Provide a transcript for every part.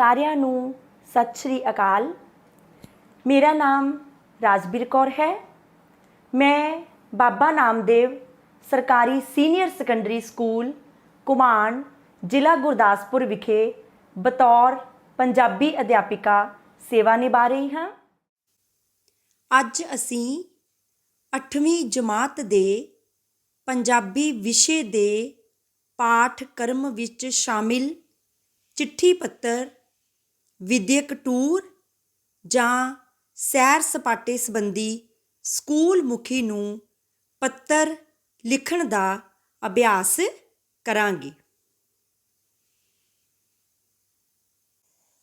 ਸਾਰਿਆਂ ਨੂੰ ਸਤਿ ਸ਼੍ਰੀ ਅਕਾਲ। ਮੇਰਾ ਨਾਮ ਰਾਜਬੀਰ ਕੌਰ ਹੈ। ਮੈਂ ਬਾਬਾ ਨਾਮਦੇਵ ਸਰਕਾਰੀ ਸੀਨੀਅਰ ਸੈਕੰਡਰੀ ਸਕੂਲ ਘੁਮਾਣ ਜ਼ਿਲ੍ਹਾ ਗੁਰਦਾਸਪੁਰ ਵਿਖੇ ਬਤੌਰ ਪੰਜਾਬੀ ਅਧਿਆਪਿਕਾ ਸੇਵਾ ਨਿਭਾ ਰਹੀ ਹਾਂ। ਅੱਜ ਅਸੀਂ 8ਵੀਂ ਜਮਾਤ ਦੇ ਪੰਜਾਬੀ ਵਿਸ਼ੇ ਦੇ ਪਾਠਕ੍ਰਮ ਵਿੱਚ ਸ਼ਾਮਿਲ ਚਿੱਠੀ ਪੱਤਰ, ਵਿਦਿਅਕ ਟੂਰ ਜਾਂ ਸੈਰ ਸਪਾਟੇ ਸੰਬੰਧੀ ਸਕੂਲ ਮੁਖੀ ਨੂੰ ਪੱਤਰ ਲਿਖਣ ਦਾ ਅਭਿਆਸ ਕਰਾਂਗੇ।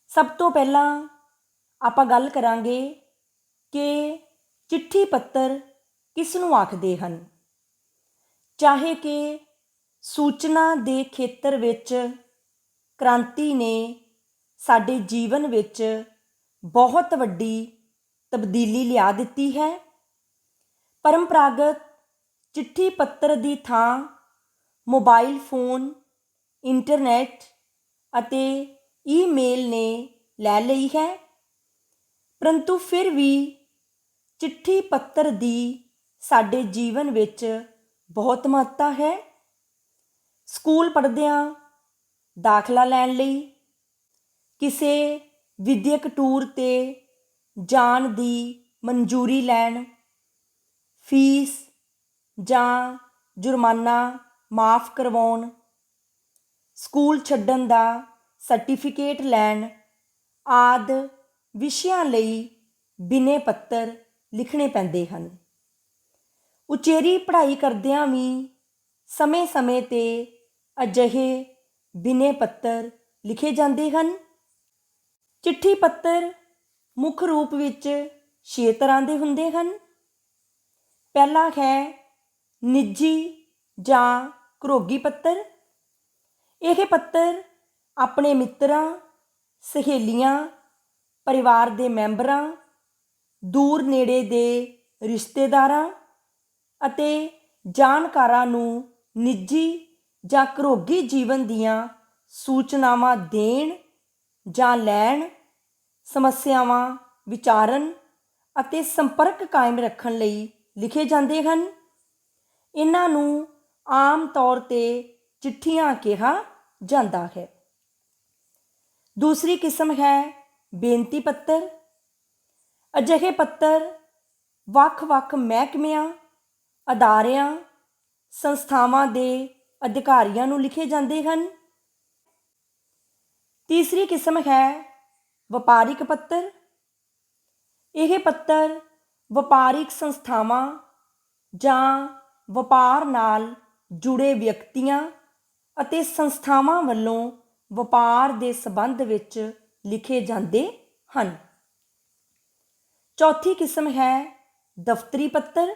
ਸਭ ਤੋਂ ਪਹਿਲਾਂ ਆਪਾਂ ਗੱਲ ਕਰਾਂਗੇ ਕਿ ਚਿੱਠੀ ਪੱਤਰ ਕਿਸ ਨੂੰ ਆਖਦੇ ਹਨ। ਚਾਹੇ ਕਿ ਸੂਚਨਾ ਦੇ ਖੇਤਰ ਵਿੱਚ ਕ੍ਰਾਂਤੀ ਨੇ ਸਾਡੇ ਜੀਵਨ ਵਿੱਚ ਬਹੁਤ ਵੱਡੀ ਤਬਦੀਲੀ ਲਿਆ ਦਿੱਤੀ ਹੈ। ਪਰੰਪਰਾਗਤ ਚਿੱਠੀ ਪੱਤਰ ਦੀ ਥਾਂ ਮੋਬਾਈਲ ਫੋਨ, ਇੰਟਰਨੈਟ ਅਤੇ ਈਮੇਲ ਨੇ ਲੈ ਲਈ ਹੈ, ਪਰੰਤੂ ਫਿਰ ਵੀ ਚਿੱਠੀ ਪੱਤਰ ਦੀ ਸਾਡੇ ਜੀਵਨ ਵਿੱਚ ਬਹੁਤ ਮਹੱਤਤਾ ਹੈ। ਸਕੂਲ ਪੜ੍ਹਦਿਆਂ ਦਾਖਲਾ ਲੈਣ ਲਈ, ਕਿਸੇ ਵਿਦਿਅਕ ਟੂਰ 'ਤੇ ਜਾਣ ਦੀ ਮਨਜ਼ੂਰੀ ਲੈਣ, ਫੀਸ ਜਾਂ ਜੁਰਮਾਨਾ ਮਾਫ਼ ਕਰਵਾਉਣ, ਸਕੂਲ ਛੱਡਣ ਦਾ ਸਰਟੀਫਿਕੇਟ ਲੈਣ ਆਦਿ ਵਿਸ਼ਿਆਂ ਲਈ ਬਿਨੇ ਪੱਤਰ ਲਿਖਣੇ ਪੈਂਦੇ ਹਨ। ਉਚੇਰੀ ਪੜ੍ਹਾਈ ਕਰਦਿਆਂ ਵੀ ਸਮੇਂ-ਸਮੇਂ 'ਤੇ ਅਜਿਹੇ ਬਿਨੇ ਪੱਤਰ ਲਿਖੇ ਜਾਂਦੇ ਹਨ। ਚਿੱਠੀ ਪੱਤਰ ਮੁੱਖ ਰੂਪ ਵਿੱਚ 6 ਤਰ੍ਹਾਂ ਦੇ ਹੁੰਦੇ ਹਨ। ਪਹਿਲਾ ਹੈ ਨਿੱਜੀ ਜਾਂ ਘਰੋਗੀ ਪੱਤਰ। ਇਹ ਪੱਤਰ ਆਪਣੇ ਮਿੱਤਰਾਂ, ਸਹੇਲੀਆਂ, ਪਰਿਵਾਰ ਦੇ ਮੈਂਬਰਾਂ, ਦੂਰ ਨੇੜੇ ਦੇ ਰਿਸ਼ਤੇਦਾਰਾਂ ਅਤੇ ਜਾਣਕਾਰਾਂ ਨੂੰ ਨਿੱਜੀ ਜਾਂ ਘਰੋਗੀ ਜੀਵਨ ਦੀਆਂ ਸੂਚਨਾਵਾਂ ਦੇਣ ਜਾਂ ਲੈਣ, ਸਮੱਸਿਆਵਾਂ ਵਿਚਾਰਨ ਅਤੇ ਸੰਪਰਕ ਕਾਇਮ ਰੱਖਣ ਲਈ ਲਿਖੇ ਜਾਂਦੇ ਹਨ। ਇਹਨਾਂ ਨੂੰ ਆਮ ਤੌਰ 'ਤੇ ਚਿੱਠੀਆਂ ਕਿਹਾ ਜਾਂਦਾ ਹੈ। ਦੂਸਰੀ ਕਿਸਮ ਹੈ ਬੇਨਤੀ ਪੱਤਰ। ਅਜਿਹੇ ਪੱਤਰ ਵੱਖ-ਵੱਖ ਮਹਿਕਮਿਆਂ, ਅਦਾਰਿਆਂ, ਸੰਸਥਾਵਾਂ ਦੇ ਅਧਿਕਾਰੀਆਂ ਨੂੰ ਲਿਖੇ ਜਾਂਦੇ ਹਨ। ਤੀਸਰੀ ਕਿਸਮ ਹੈ ਵਪਾਰਿਕ ਪੱਤਰ। ਇਹ ਪੱਤਰ ਵਪਾਰਿਕ ਸੰਸਥਾਵਾਂ ਜਾਂ ਵਪਾਰ ਨਾਲ ਜੁੜੇ ਵਿਅਕਤੀਆਂ ਅਤੇ ਸੰਸਥਾਵਾਂ ਵੱਲੋਂ ਵਪਾਰ ਦੇ ਸੰਬੰਧ ਵਿੱਚ ਲਿਖੇ ਜਾਂਦੇ ਹਨ। ਚੌਥੀ ਕਿਸਮ ਹੈ ਦਫ਼ਤਰੀ ਪੱਤਰ।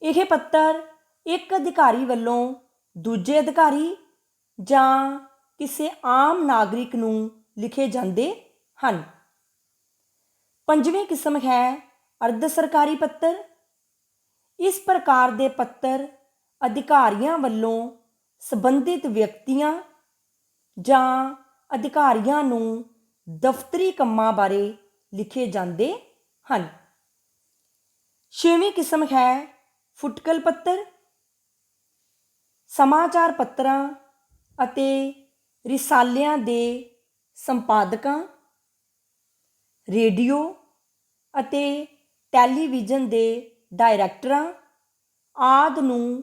ਇਹ ਪੱਤਰ ਇੱਕ ਅਧਿਕਾਰੀ ਵੱਲੋਂ ਦੂਜੇ ਅਧਿਕਾਰੀ ਜਾਂ ਕਿਸੇ ਆਮ ਨਾਗਰਿਕ ਨੂੰ ਲਿਖੇ ਜਾਂਦੇ ਹਨ। ਪੰਜਵੀਂ ਕਿਸਮ ਹੈ ਅਰਧ ਸਰਕਾਰੀ ਪੱਤਰ। ਇਸ ਪ੍ਰਕਾਰ ਦੇ ਪੱਤਰ ਅਧਿਕਾਰੀਆਂ ਵੱਲੋਂ ਸੰਬੰਧਿਤ ਵਿਅਕਤੀਆਂ ਜਾਂ ਅਧਿਕਾਰੀਆਂ ਨੂੰ ਦਫ਼ਤਰੀ ਕੰਮਾਂ ਬਾਰੇ ਲਿਖੇ ਜਾਂਦੇ ਹਨ। ਛੇਵੀਂ ਕਿਸਮ ਹੈ ਫੁਟਕਲ ਪੱਤਰ। ਸਮਾਚਾਰ ਪੱਤਰਾਂ ਅਤੇ ਰਿਸਾਲਿਆਂ ਦੇ ਸੰਪਾਦਕਾਂ, ਰੇਡੀਓ ਅਤੇ ਟੈਲੀਵਿਜ਼ਨ ਦੇ ਡਾਇਰੈਕਟਰਾਂ ਆਦਿ ਨੂੰ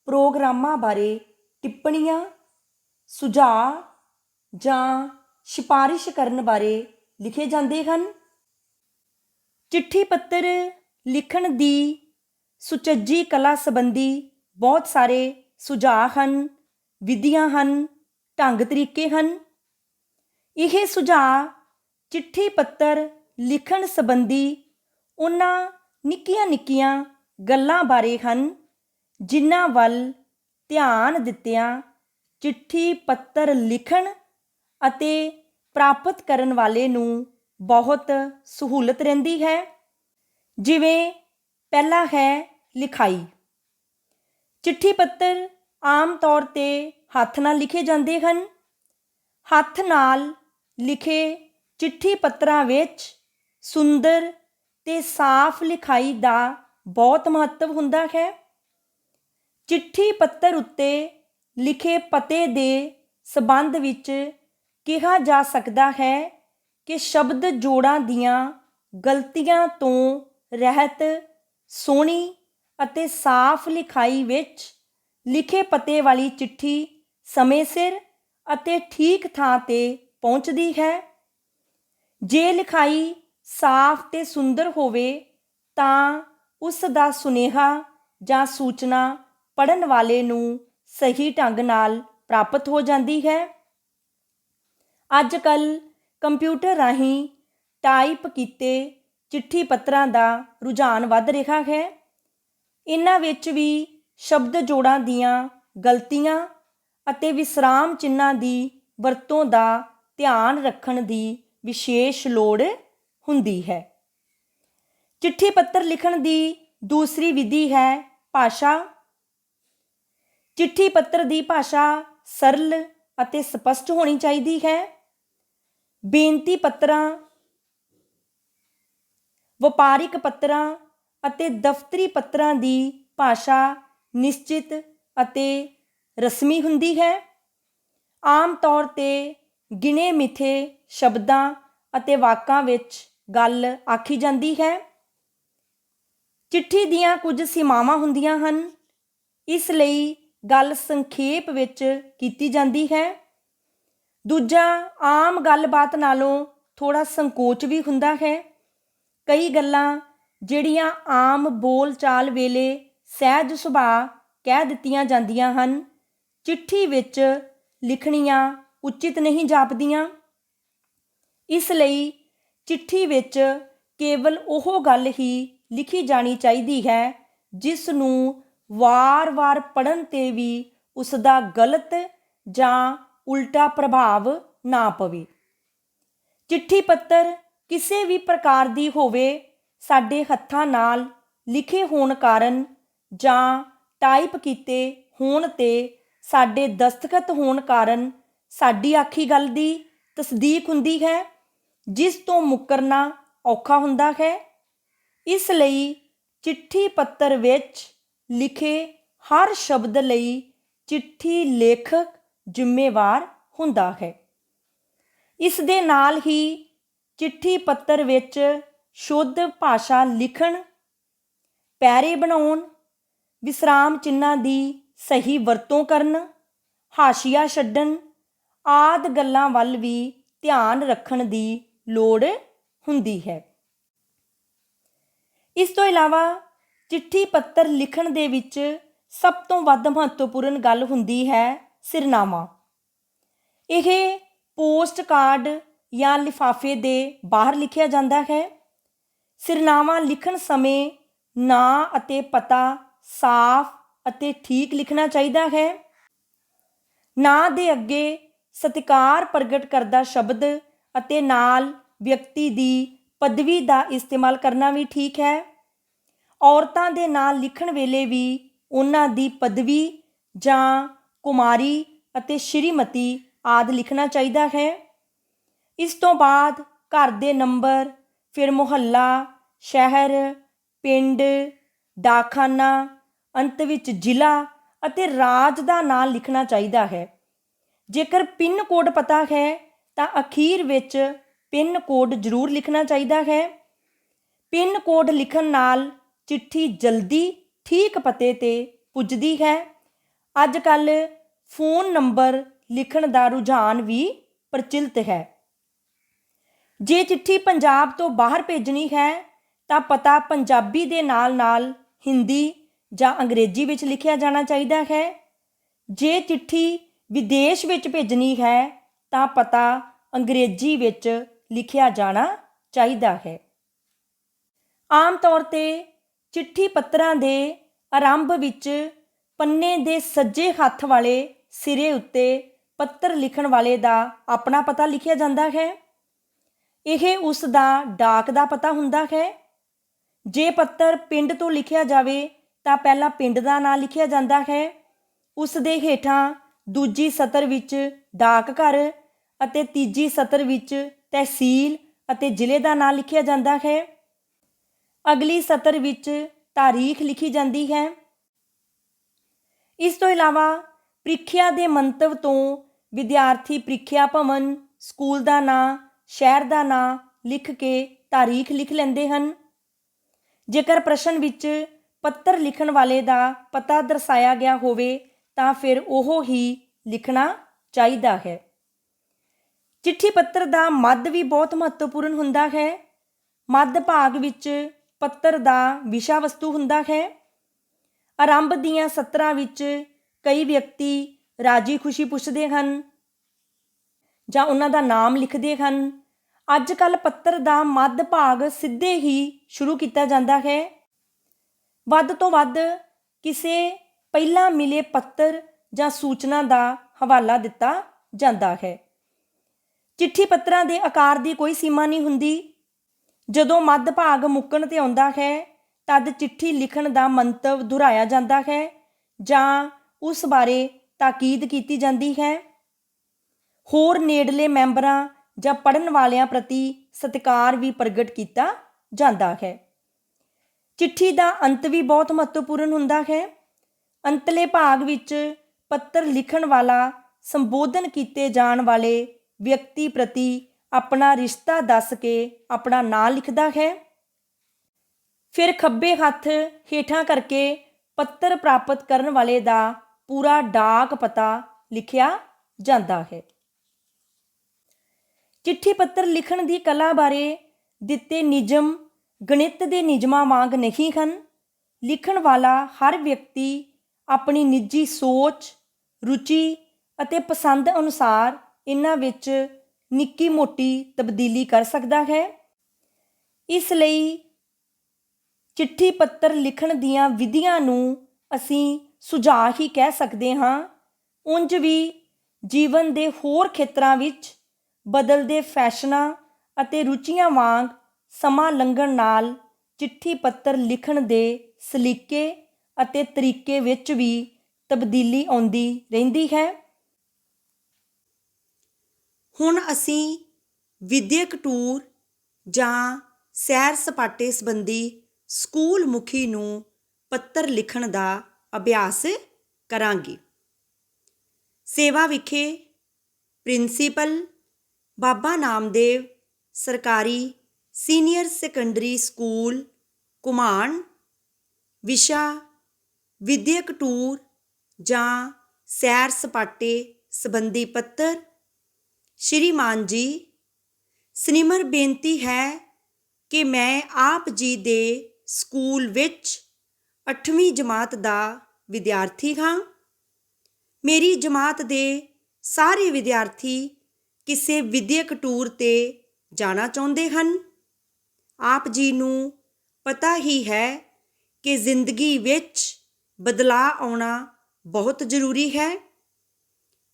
ਪ੍ਰੋਗਰਾਮਾਂ ਬਾਰੇ ਟਿੱਪਣੀਆਂ, ਸੁਝਾਅ ਜਾਂ ਸਿਫਾਰਿਸ਼ ਕਰਨ ਬਾਰੇ ਲਿਖੇ ਜਾਂਦੇ ਹਨ। ਚਿੱਠੀ ਪੱਤਰ ਲਿਖਣ ਦੀ ਸੁਚੱਜੀ ਕਲਾ ਸੰਬੰਧੀ ਬਹੁਤ ਸਾਰੇ ਸੁਝਾਅ ਹਨ, ਵਿਧੀਆਂ ਹਨ, ਢੰਗ ਤਰੀਕੇ ਹਨ। ਇਹ ਸੁਝਾਅ ਚਿੱਠੀ ਪੱਤਰ ਲਿਖਣ ਸੰਬੰਧੀ ਉਹਨਾਂ ਨਿੱਕੀਆਂ-ਨਿੱਕੀਆਂ ਗੱਲਾਂ ਬਾਰੇ ਹਨ ਜਿਨ੍ਹਾਂ ਵੱਲ ਧਿਆਨ ਦਿੱਤਿਆਂ ਚਿੱਠੀ ਪੱਤਰ ਲਿਖਣ ਅਤੇ ਪ੍ਰਾਪਤ ਕਰਨ ਵਾਲੇ ਨੂੰ ਬਹੁਤ ਸਹੂਲਤ ਰਹਿੰਦੀ ਹੈ। ਜਿਵੇਂ ਪਹਿਲਾ ਹੈ ਲਿਖਾਈ। ਚਿੱਠੀ ਪੱਤਰ ਆਮ ਤੌਰ 'ਤੇ ਹੱਥ ਨਾਲ ਲਿਖੇ ਜਾਂਦੇ ਹਨ। ਹੱਥ ਨਾਲ ਲਿਖੇ ਚਿੱਠੀ ਪੱਤਰਾਂ ਵਿੱਚ ਸੁੰਦਰ ਤੇ ਸਾਫ਼ ਲਿਖਾਈ ਦਾ ਬਹੁਤ ਮਹੱਤਵ ਹੁੰਦਾ ਹੈ। ਚਿੱਠੀ ਪੱਤਰ ਉੱਤੇ ਲਿਖੇ ਪਤੇ ਦੇ ਸੰਬੰਧ ਵਿੱਚ ਕਿਹਾ ਜਾ ਸਕਦਾ ਹੈ ਕਿ ਸ਼ਬਦ ਜੋੜਾਂ ਦੀਆਂ ਗਲਤੀਆਂ ਤੋਂ ਰਹਿਤ ਸੋਹਣੀ ਅਤੇ ਸਾਫ਼ ਲਿਖਾਈ ਵਿੱਚ ਲਿਖੇ ਪਤੇ ਵਾਲੀ ਚਿੱਠੀ ਸਮੇਂ ਸਿਰ ਅਤੇ ਠੀਕ ਥਾਂ ਤੇ ਪਹੁੰਚਦੀ ਹੈ। ਜੇ ਲਿਖਾਈ ਸਾਫ਼ ਤੇ ਸੁੰਦਰ ਹੋਵੇ ਤਾਂ ਉਸ ਦਾ ਸੁਨੇਹਾ ਜਾਂ ਸੂਚਨਾ ਪੜ੍ਹਨ ਵਾਲੇ ਨੂੰ ਸਹੀ ਢੰਗ ਨਾਲ ਪ੍ਰਾਪਤ ਹੋ ਜਾਂਦੀ ਹੈ। ਅੱਜ ਕੱਲ੍ਹ ਕੰਪਿਊਟਰ ਰਾਹੀਂ ਟਾਈਪ ਕੀਤੇ ਚਿੱਠੀ ਪੱਤਰਾਂ ਦਾ ਰੁਝਾਨ ਵੱਧ ਰਿਹਾ ਹੈ। ਇਹਨਾਂ ਵਿੱਚ ਵੀ ਸ਼ਬਦ ਜੋੜਾਂ ਦੀਆਂ ਗਲਤੀਆਂ ਅਤੇ ਵਿਸਰਾਮ ਚਿੰਨ੍ਹਾਂ ਦੀ ਵਰਤੋਂ ਦਾ ਧਿਆਨ ਰੱਖਣ ਦੀ ਵਿਸ਼ੇਸ਼ ਲੋੜ ਹੁੰਦੀ ਹੈ। ਚਿੱਠੀ ਪੱਤਰ ਲਿਖਣ ਦੀ ਦੂਸਰੀ ਵਿਧੀ ਹੈ ਭਾਸ਼ਾ। ਚਿੱਠੀ ਪੱਤਰ ਦੀ ਭਾਸ਼ਾ ਸਰਲ ਅਤੇ ਸਪਸ਼ਟ ਹੋਣੀ ਚਾਹੀਦੀ ਹੈ। ਬੇਨਤੀ ਪੱਤਰਾਂ, ਵਪਾਰਿਕ ਪੱਤਰਾਂ ਅਤੇ ਦਫ਼ਤਰੀ ਪੱਤਰਾਂ ਦੀ ਭਾਸ਼ਾ ਨਿਸ਼ਚਿਤ ਅਤੇ ਰਸਮੀ ਹੁੰਦੀ ਹੈ। ਆਮ ਤੌਰ 'ਤੇ ਗਿਣੇ ਮਿਥੇ ਸ਼ਬਦਾਂ ਅਤੇ ਵਾਕਾਂ ਵਿੱਚ ਗੱਲ ਆਖੀ ਜਾਂਦੀ ਹੈ। ਚਿੱਠੀ ਦੀਆਂ ਕੁਝ ਸੀਮਾਵਾਂ ਹੁੰਦੀਆਂ ਹਨ, ਇਸ ਲਈ ਗੱਲ ਸੰਖੇਪ ਵਿੱਚ ਕੀਤੀ ਜਾਂਦੀ ਹੈ। ਦੂਜਾ, ਆਮ ਗੱਲਬਾਤ ਨਾਲੋਂ ਥੋੜ੍ਹਾ ਸੰਕੋਚ ਵੀ ਹੁੰਦਾ ਹੈ। ਕਈ ਗੱਲਾਂ ਜਿਹੜੀਆਂ ਆਮ ਬੋਲ ਚਾਲ ਵੇਲੇ ਸਹਿਜ ਸੁਭਾਅ ਕਹਿ ਦਿੱਤੀਆਂ ਜਾਂਦੀਆਂ ਹਨ, ਚਿੱਠੀ ਵਿੱਚ ਲਿਖਣੀਆਂ ਉਚਿਤ ਨਹੀਂ ਜਾਪਦੀਆਂ। ਇਸ ਲਈ ਚਿੱਠੀ ਵਿੱਚ ਕੇਵਲ ਉਹ ਗੱਲ ਹੀ ਲਿਖੀ ਜਾਣੀ ਚਾਹੀਦੀ ਹੈ ਜਿਸ ਨੂੰ ਵਾਰ-ਵਾਰ ਪੜ੍ਹਨ 'ਤੇ ਵੀ ਉਸ ਦਾ ਗਲਤ ਜਾਂ ਉਲਟਾ ਪ੍ਰਭਾਵ ਨਾ ਪਵੇ। ਚਿੱਠੀ ਪੱਤਰ ਕਿਸੇ ਵੀ ਪ੍ਰਕਾਰ ਦੀ ਹੋਵੇ, ਸਾਡੇ ਹੱਥਾਂ ਨਾਲ ਲਿਖੇ ਹੋਣ ਕਾਰਨ ਜਾਂ ਟਾਈਪ ਕੀਤੇ ਹੋਣ 'ਤੇ ਸਾਡੇ ਦਸਤਖਤ ਹੋਣ ਕਾਰਨ ਸਾਡੀ ਆਖੀ ਗੱਲ ਦੀ ਤਸਦੀਕ ਹੁੰਦੀ ਹੈ, ਜਿਸ ਤੋਂ ਮੁੱਕਰਨਾ ਔਖਾ ਹੁੰਦਾ ਹੈ। ਇਸ ਲਈ ਚਿੱਠੀ ਪੱਤਰ ਵਿੱਚ ਲਿਖੇ ਹਰ ਸ਼ਬਦ ਲਈ ਚਿੱਠੀ ਲੇਖਕ ਜ਼ਿੰਮੇਵਾਰ ਹੁੰਦਾ ਹੈ। ਇਸ ਦੇ ਨਾਲ ਹੀ ਚਿੱਠੀ ਪੱਤਰ ਵਿੱਚ ਸ਼ੁੱਧ ਭਾਸ਼ਾ ਲਿਖਣ, ਪੈਰੇ ਬਣਾਉਣ, ਵਿਸਰਾਮ ਚਿੰਨ੍ਹਾਂ ਦੀ ਸਹੀ ਵਰਤੋਂ ਕਰਨ, ਹਾਸ਼ੀਆ ਛੱਡਣ ਆਦਿ ਗੱਲਾਂ ਵੱਲ ਵੀ ਧਿਆਨ ਰੱਖਣ ਦੀ ਲੋੜ ਹੁੰਦੀ ਹੈ। ਇਸ ਤੋਂ ਇਲਾਵਾ ਚਿੱਠੀ ਪੱਤਰ ਲਿਖਣ ਦੇ ਵਿੱਚ ਸਭ ਤੋਂ ਵੱਧ ਮਹੱਤਵਪੂਰਨ ਗੱਲ ਹੁੰਦੀ ਹੈ ਸਿਰਨਾਮਾ। ਇਹ ਪੋਸਟ ਕਾਰਡ ਜਾਂ ਲਿਫਾਫੇ ਦੇ ਬਾਹਰ ਲਿਖਿਆ ਜਾਂਦਾ ਹੈ। ਸਿਰਨਾਮਾ ਲਿਖਣ ਸਮੇਂ ਨਾਂ ਅਤੇ ਪਤਾ ਸਾਫ਼ ਅਤੇ ਠੀਕ ਲਿਖਣਾ ਚਾਹੀਦਾ ਹੈ। ਨਾਂ ਦੇ ਅੱਗੇ ਸਤਿਕਾਰ ਪ੍ਰਗਟ ਕਰਦਾ ਸ਼ਬਦ ਅਤੇ ਨਾਲ ਵਿਅਕਤੀ ਦੀ ਪਦਵੀ ਦਾ ਇਸਤੇਮਾਲ ਕਰਨਾ ਵੀ ਠੀਕ ਹੈ। ਔਰਤਾਂ ਦੇ ਨਾਂ ਲਿਖਣ ਵੇਲੇ ਵੀ ਉਹਨਾਂ ਦੀ ਪਦਵੀ ਜਾਂ ਕੁਮਾਰੀ ਅਤੇ ਸ਼੍ਰੀਮਤੀ ਆਦਿ ਲਿਖਣਾ ਚਾਹੀਦਾ ਹੈ। ਇਸ ਤੋਂ ਬਾਅਦ ਘਰ ਦੇ ਨੰਬਰ, ਫਿਰ ਮੁਹੱਲਾ, ਸ਼ਹਿਰ, ਪਿੰਡ, ਡਾਕਖਾਨਾ, ਅੰਤ ਵਿੱਚ ਜ਼ਿਲ੍ਹਾ ਅਤੇ ਰਾਜ ਦਾ ਨਾਂ ਲਿਖਣਾ ਚਾਹੀਦਾ ਹੈ। ਜੇਕਰ ਪਿੰਨ ਕੋਡ ਪਤਾ ਹੈ ਤਾਂ ਅਖੀਰ ਵਿੱਚ ਪਿੰਨ ਕੋਡ ਜ਼ਰੂਰ ਲਿਖਣਾ ਚਾਹੀਦਾ ਹੈ। ਪਿੰਨ ਕੋਡ ਲਿਖਣ ਨਾਲ ਚਿੱਠੀ ਜਲਦੀ ਠੀਕ ਪਤੇ 'ਤੇ ਪੁੱਜਦੀ ਹੈ। ਅੱਜ ਕੱਲ੍ਹ ਫੋਨ ਨੰਬਰ ਲਿਖਣ ਦਾ ਰੁਝਾਨ ਵੀ ਪ੍ਰਚਲਿਤ ਹੈ। ਜੇ ਚਿੱਠੀ ਪੰਜਾਬ ਤੋਂ ਬਾਹਰ ਭੇਜਣੀ ਹੈ ਤਾਂ ਪਤਾ ਪੰਜਾਬੀ ਦੇ ਨਾਲ ਹਿੰਦੀ ਜਾਂ ਅੰਗਰੇਜ਼ੀ ਵਿੱਚ ਲਿਖਿਆ ਜਾਣਾ ਚਾਹੀਦਾ ਹੈ। ਜੇ ਚਿੱਠੀ ਵਿਦੇਸ਼ ਵਿੱਚ ਭੇਜਣੀ ਹੈ ਤਾਂ ਪਤਾ ਅੰਗਰੇਜ਼ੀ ਵਿੱਚ ਲਿਖਿਆ ਜਾਣਾ ਚਾਹੀਦਾ ਹੈ। ਆਮ ਤੌਰ 'ਤੇ ਚਿੱਠੀ ਪੱਤਰਾਂ ਦੇ ਆਰੰਭ ਵਿੱਚ ਪੰਨੇ ਦੇ ਸੱਜੇ ਹੱਥ ਵਾਲੇ ਸਿਰੇ ਉੱਤੇ ਪੱਤਰ ਲਿਖਣ ਵਾਲੇ ਦਾ ਆਪਣਾ ਪਤਾ ਲਿਖਿਆ ਜਾਂਦਾ ਹੈ। ਇਹ ਉਸ ਦਾ ਡਾਕ ਦਾ ਪਤਾ ਹੁੰਦਾ ਹੈ। ਜੇ ਪੱਤਰ ਪਿੰਡ ਤੋਂ ਲਿਖਿਆ ਜਾਵੇ ਤਾਂ ਪਹਿਲਾਂ ਪਿੰਡ ਦਾ ਨਾਂ ਲਿਖਿਆ ਜਾਂਦਾ ਹੈ। ਉਸ ਦੇ ਹੇਠਾਂ ਦੂਜੀ ਸਤਰ ਵਿੱਚ ਡਾਕ ਘਰ ਅਤੇ ਤੀਜੀ ਸਤਰ ਵਿੱਚ ਤਹਿਸੀਲ ਅਤੇ ਜ਼ਿਲ੍ਹੇ ਦਾ ਨਾਂ ਲਿਖਿਆ ਜਾਂਦਾ ਹੈ। ਅਗਲੀ ਸਤਰ ਵਿੱਚ ਤਾਰੀਖ ਲਿਖੀ ਜਾਂਦੀ ਹੈ। ਇਸ ਤੋਂ ਇਲਾਵਾ ਪ੍ਰੀਖਿਆ ਦੇ ਮੰਤਵ ਤੋਂ ਵਿਦਿਆਰਥੀ ਪ੍ਰੀਖਿਆ ਭਵਨ, ਸਕੂਲ ਦਾ ਨਾਂ, ਸ਼ਹਿਰ ਦਾ ਨਾਂ ਲਿਖ ਕੇ ਤਾਰੀਖ ਲਿਖ ਲੈਂਦੇ ਹਨ। ਜੇਕਰ ਪ੍ਰਸ਼ਨ ਵਿੱਚ ਪੱਤਰ ਲਿਖਣ ਵਾਲੇ ਦਾ ਪਤਾ ਦਰਸਾਇਆ ਗਿਆ ਹੋਵੇ ਤਾਂ ਫਿਰ ਉਹ ਹੀ ਲਿਖਣਾ ਚਾਹੀਦਾ ਹੈ। ਚਿੱਠੀ ਪੱਤਰ ਦਾ ਮੱਧ ਵੀ ਬਹੁਤ ਮਹੱਤਵਪੂਰਨ ਹੁੰਦਾ ਹੈ। ਮੱਧ ਭਾਗ ਵਿੱਚ ਪੱਤਰ ਦਾ ਵਿਸ਼ਾ ਵਸਤੂ ਹੁੰਦਾ ਹੈ। ਆਰੰਭ ਦੀਆਂ ਸਤਰਾਂ ਵਿੱਚ ਕਈ ਵਿਅਕਤੀ ਰਾਜੀ ਖੁਸ਼ੀ ਪੁੱਛਦੇ ਹਨ ਜਾਂ ਉਹਨਾਂ ਦਾ ਨਾਮ ਲਿਖਦੇ ਹਨ। ਅੱਜ ਕੱਲ੍ਹ ਪੱਤਰ ਦਾ ਮੱਧ ਭਾਗ ਸਿੱਧੇ ਹੀ ਸ਼ੁਰੂ ਕੀਤਾ ਜਾਂਦਾ ਹੈ। ਵੱਧ ਤੋਂ ਵੱਧ ਕਿਸੇ ਪਹਿਲਾਂ ਮਿਲੇ ਪੱਤਰ ਜਾਂ ਸੂਚਨਾ ਦਾ ਹਵਾਲਾ ਦਿੱਤਾ ਜਾਂਦਾ ਹੈ। ਚਿੱਠੀ ਪੱਤਰਾਂ ਦੇ ਆਕਾਰ ਦੀ ਕੋਈ ਸੀਮਾ ਨਹੀਂ ਹੁੰਦੀ। ਜਦੋਂ ਮੱਧ ਭਾਗ ਮੁੱਕਣ 'ਤੇ ਆਉਂਦਾ ਹੈ ਤਦ ਚਿੱਠੀ ਲਿਖਣ ਦਾ ਮੰਤਵ ਦੁਹਰਾਇਆ ਜਾਂਦਾ ਹੈ ਜਾਂ ਉਸ ਬਾਰੇ ਤਾਕੀਦ ਕੀਤੀ ਜਾਂਦੀ ਹੈ। ਹੋਰ ਨੇੜਲੇ ਮੈਂਬਰਾਂ ਜਾਂ ਪੜ੍ਹਨ ਵਾਲਿਆਂ ਪ੍ਰਤੀ ਸਤਿਕਾਰ ਵੀ ਪ੍ਰਗਟ ਕੀਤਾ ਜਾਂਦਾ ਹੈ। ਚਿੱਠੀ ਦਾ ਅੰਤ ਵੀ ਬਹੁਤ ਮਹੱਤਵਪੂਰਨ ਹੁੰਦਾ ਹੈ। ਅੰਤਲੇ ਭਾਗ ਵਿੱਚ ਪੱਤਰ ਲਿਖਣ ਵਾਲਾ ਸੰਬੋਧਨ ਕੀਤੇ ਜਾਣ ਵਾਲੇ ਵਿਅਕਤੀ ਪ੍ਰਤੀ ਆਪਣਾ ਰਿਸ਼ਤਾ ਦੱਸ ਕੇ ਆਪਣਾ ਨਾਂ ਲਿਖਦਾ ਹੈ। ਫਿਰ ਖੱਬੇ ਹੱਥ ਹੇਠਾਂ ਕਰਕੇ ਪੱਤਰ ਪ੍ਰਾਪਤ ਕਰਨ ਵਾਲੇ ਦਾ ਪੂਰਾ ਡਾਕ ਪਤਾ ਲਿਖਿਆ ਜਾਂਦਾ ਹੈ। ਚਿੱਠੀ ਪੱਤਰ ਲਿਖਣ ਦੀ ਕਲਾ ਬਾਰੇ ਦਿੱਤੇ ਨਿਯਮ ਗਣਿਤ ਦੇ ਨਿਯਮਾਂ ਵਾਂਗ ਨਹੀਂ ਹਨ। ਲਿਖਣ ਵਾਲਾ ਹਰ ਵਿਅਕਤੀ ਆਪਣੀ ਨਿੱਜੀ ਸੋਚ, ਰੁਚੀ ਅਤੇ ਪਸੰਦ ਅਨੁਸਾਰ ਇਹਨਾਂ ਵਿੱਚ ਨਿੱਕੀ ਮੋਟੀ ਤਬਦੀਲੀ ਕਰ ਸਕਦਾ ਹੈ। ਇਸ ਲਈ ਚਿੱਠੀ ਪੱਤਰ ਲਿਖਣ ਦੀਆਂ ਵਿਧੀਆਂ ਨੂੰ ਅਸੀਂ ਸੁਝਾਅ ਹੀ ਕਹਿ ਸਕਦੇ ਹਾਂ। ਉਂਝ ਵੀ ਜੀਵਨ ਦੇ ਹੋਰ ਖੇਤਰਾਂ ਵਿੱਚ ਬਦਲਦੇ ਫੈਸ਼ਨਾਂ ਅਤੇ ਰੁਚੀਆਂ ਵਾਂਗ ਸਮਾਂ ਲੰਘਣ ਨਾਲ ਚਿੱਠੀ ਪੱਤਰ ਲਿਖਣ ਦੇ ਸਲੀਕੇ ਅਤੇ ਤਰੀਕੇ ਵਿੱਚ ਵੀ ਤਬਦੀਲੀ ਆਉਂਦੀ ਰਹਿੰਦੀ ਹੈ। ਹੁਣ ਅਸੀਂ ਵਿਦਿਅਕ ਟੂਰ ਜਾਂ ਸੈਰ ਸਪਾਟੇ ਸੰਬੰਧੀ ਸਕੂਲ ਮੁਖੀ ਨੂੰ ਪੱਤਰ ਲਿਖਣ ਦਾ ਅਭਿਆਸ ਕਰਾਂਗੇ। ਸੇਵਾ ਵਿਖੇ ਪ੍ਰਿੰਸੀਪਲ ਬਾਬਾ ਨਾਮਦੇਵ ਸਰਕਾਰੀ ਸੀਨੀਅਰ ਸੈਕੰਡਰੀ ਸਕੂਲ ਘੁਮਾਣ। ਵਿਸ਼ਾ ਵਿਦਿਅਕ ਟੂਰ ਜਾਂ ਸੈਰ ਸਪਾਟੇ ਸੰਬੰਧੀ ਪੱਤਰ। ਸ਼੍ਰੀਮਾਨ ਜੀ, ਸਨਿਮਰ ਬੇਨਤੀ ਹੈ ਕਿ ਮੈਂ ਆਪ ਜੀ ਦੇ ਸਕੂਲ ਵਿੱਚ 8ਵੀਂ ਜਮਾਤ ਦਾ ਵਿਦਿਆਰਥੀ ਹਾਂ। ਮੇਰੀ ਜਮਾਤ ਦੇ ਸਾਰੇ ਵਿਦਿਆਰਥੀ ਕਿਸੇ ਵਿਦਿਅਕ ਟੂਰ 'ਤੇ ਜਾਣਾ ਚਾਹੁੰਦੇ ਹਨ। ਆਪ ਜੀ ਨੂੰ ਪਤਾ ਹੀ ਹੈ ਕਿ ਜ਼ਿੰਦਗੀ ਵਿੱਚ ਬਦਲਾਅ ਆਉਣਾ ਬਹੁਤ ਜ਼ਰੂਰੀ ਹੈ।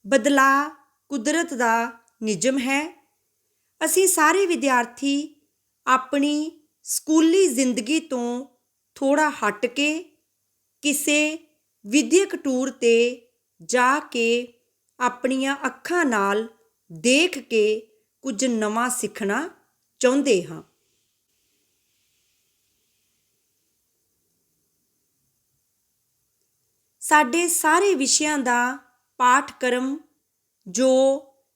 ਬਦਲਾਅ ਕੁਦਰਤ ਦਾ ਨਿਯਮ ਹੈ। ਅਸੀਂ ਸਾਰੇ ਵਿਦਿਆਰਥੀ ਆਪਣੀ ਸਕੂਲੀ ਜ਼ਿੰਦਗੀ ਤੋਂ ਥੋੜ੍ਹਾ ਹਟ ਕੇ ਕਿਸੇ ਵਿਦਿਅਕ ਟੂਰ 'ਤੇ ਜਾ ਕੇ ਆਪਣੀਆਂ ਅੱਖਾਂ ਨਾਲ ਦੇਖ ਕੇ ਕੁਝ ਨਵਾਂ ਸਿੱਖਣਾ ਚਾਹੁੰਦੇ ਹਾਂ। ਸਾਡੇ ਸਾਰੇ ਵਿਸ਼ਿਆਂ ਦਾ ਪਾਠਕ੍ਰਮ ਜੋ